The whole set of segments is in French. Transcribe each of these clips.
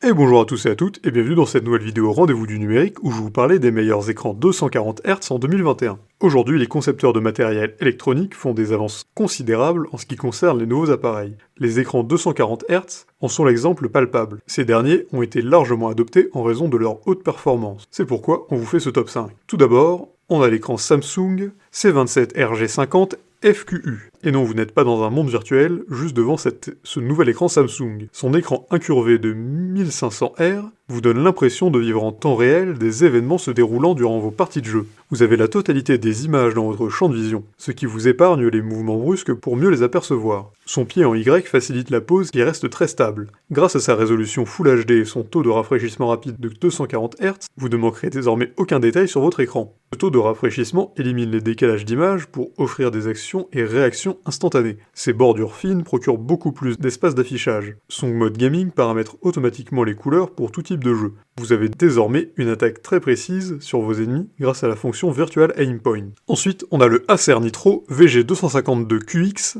Et bonjour à tous et à toutes, et bienvenue dans cette nouvelle vidéo Rendez-vous du numérique où je vais vous parler des meilleurs écrans 240 Hz en 2021. Aujourd'hui, les concepteurs de matériel électronique font des avances considérables en ce qui concerne les nouveaux appareils. Les écrans 240 Hz en sont l'exemple palpable. Ces derniers ont été largement adoptés en raison de leur haute performance. C'est pourquoi on vous fait ce top 5. Tout d'abord, on a l'écran Samsung C27RG50 FQU. Et non, vous n'êtes pas dans un monde virtuel, juste devant ce nouvel écran Samsung. Son écran incurvé de 1500R vous donne l'impression de vivre en temps réel des événements se déroulant durant vos parties de jeu. Vous avez la totalité des images dans votre champ de vision, ce qui vous épargne les mouvements brusques pour mieux les apercevoir. Son pied en Y facilite la pose qui reste très stable. Grâce à sa résolution Full HD et son taux de rafraîchissement rapide de 240 Hz, vous ne manquerez désormais aucun détail sur votre écran. Le taux de rafraîchissement élimine les décalages d'images pour offrir des actions et réactions instantanées. Ces bordures fines procurent beaucoup plus d'espace d'affichage. Son mode gaming paramètre automatiquement les couleurs pour tout type de jeu. Vous avez désormais une attaque très précise sur vos ennemis grâce à la fonction Virtual Aim Point. Ensuite, on a le Acer Nitro VG252QX.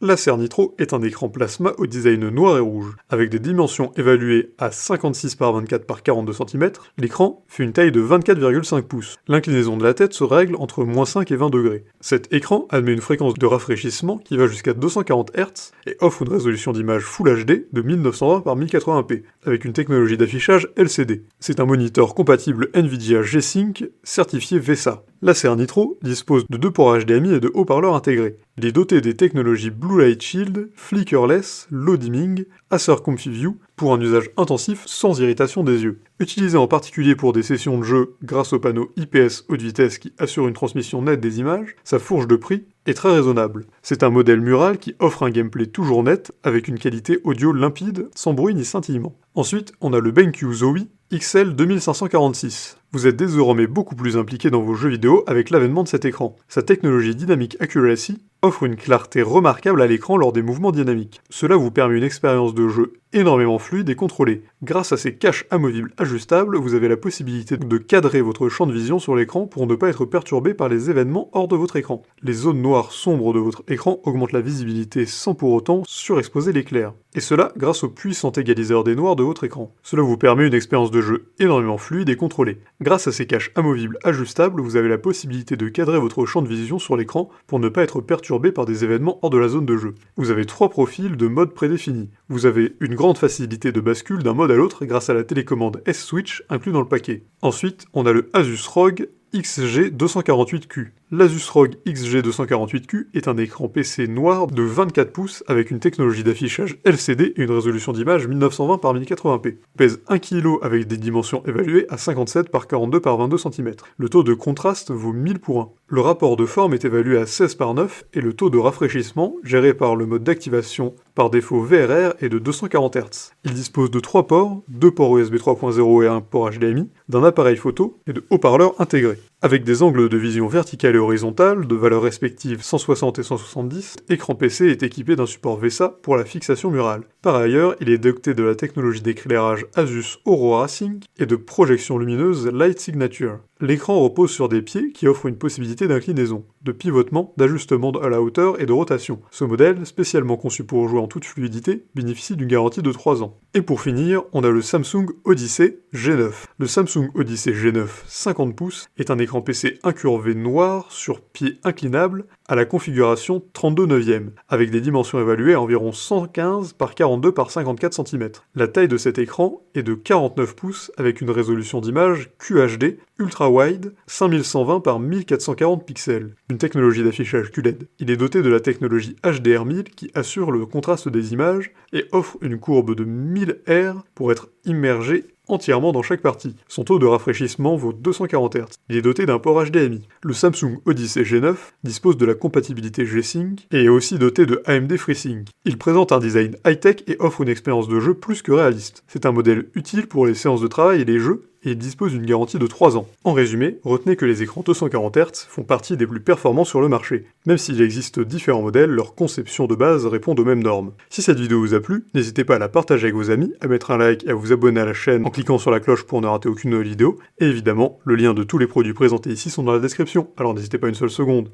L'Acer Nitro est un écran plasma au design noir et rouge. Avec des dimensions évaluées à 56 par 24 par 42 cm, l'écran fait une taille de 24,5 pouces. L'inclinaison de la tête se règle entre -5 et 20 degrés. Cet écran admet une fréquence de rafraîchissement qui va jusqu'à 240 Hz et offre une résolution d'image Full HD de 1920 par 1080p, avec une technologie d'affichage LCD. C'est un moniteur compatible NVIDIA G-Sync certifié VESA. L'Acer Nitro dispose de 2 ports HDMI et de haut-parleurs intégrés. Il est doté des technologies Blue Light Shield, Flickerless, Low Dimming, Acer ComfyView pour un usage intensif sans irritation des yeux. Utilisé en particulier pour des sessions de jeu grâce au panneau IPS haute vitesse qui assure une transmission nette des images, sa fourche de prix est très raisonnable. C'est un modèle mural qui offre un gameplay toujours net avec une qualité audio limpide, sans bruit ni scintillement. Ensuite, on a le BenQ Zowie XL 2546. Vous êtes désormais beaucoup plus impliqué dans vos jeux vidéo avec l'avènement de cet écran. Sa technologie Dynamic Accuracy offre une clarté remarquable à l'écran lors des mouvements dynamiques. Cela vous permet une expérience de jeu énormément fluide et contrôlée. Grâce à ces caches amovibles ajustables, vous avez la possibilité de cadrer votre champ de vision sur l'écran pour ne pas être perturbé par les événements hors de votre écran. Les zones noires sombres de votre écran augmentent la visibilité sans pour autant surexposer l'éclair. Et cela grâce au puissant égaliseur des noirs de votre écran. Cela vous permet une expérience de jeu énormément fluide et contrôlée. Grâce à ces caches amovibles ajustables, vous avez la possibilité de cadrer votre champ de vision sur l'écran pour ne pas être perturbé par des événements hors de la zone de jeu. Vous avez 3 profils de mode prédéfinis. Vous avez une grande facilité de bascule d'un mode à l'autre grâce à la télécommande S-Switch inclus dans le paquet. Ensuite, on a le Asus ROG XG248Q. L'Asus ROG XG248Q est un écran PC noir de 24 pouces avec une technologie d'affichage LCD et une résolution d'image 1920 par 1080p. Il pèse 1 kg avec des dimensions évaluées à 57 par 42 par 22 cm. Le taux de contraste vaut 1000 pour 1. Le rapport de forme est évalué à 16 par 9 et le taux de rafraîchissement, géré par le mode d'activation par défaut VRR, est de 240 Hz. Il dispose de 3 ports, 2 ports USB 3.0 et un port HDMI, d'un appareil photo et de haut-parleurs intégrés. Avec des angles de vision verticale et horizontale, de valeurs respectives 160 et 170, l'écran PC est équipé d'un support VESA pour la fixation murale. Par ailleurs, il est doté de la technologie d'éclairage Asus Aurora Sync et de projection lumineuse Light Signature. L'écran repose sur des pieds qui offrent une possibilité d'inclinaison, de pivotement, d'ajustement à la hauteur et de rotation. Ce modèle, spécialement conçu pour jouer en toute fluidité, bénéficie d'une garantie de 3 ans. Et pour finir, on a le Samsung Odyssey G9. Le Samsung Odyssey G9 50 pouces est un écran PC incurvé noir sur pied inclinable à la configuration 32/9, avec des dimensions évaluées à environ 115 par 42 par 54 cm. La taille de cet écran est de 49 pouces avec une résolution d'image QHD ultra wide 5120 par 1440 pixels, une technologie d'affichage QLED. Il est doté de la technologie HDR1000 qui assure le contraste des images et offre une courbe de 1000 R pour être immergé entièrement dans chaque partie. Son taux de rafraîchissement vaut 240 Hz. Il est doté d'un port HDMI. Le Samsung Odyssey G9 dispose de la compatibilité G-Sync et est aussi doté de AMD FreeSync. Il présente un design high-tech et offre une expérience de jeu plus que réaliste. C'est un modèle utile pour les séances de travail et les jeux, et il dispose d'une garantie de 3 ans. En résumé, retenez que les écrans 240 Hz font partie des plus performants sur le marché. Même s'il existe différents modèles, leur conception de base répond aux mêmes normes. Si cette vidéo vous a plu, n'hésitez pas à la partager avec vos amis, à mettre un like et à vous abonner à la chaîne en cliquant sur la cloche pour ne rater aucune nouvelle vidéo, et évidemment, le lien de tous les produits présentés ici sont dans la description, alors n'hésitez pas une seule seconde.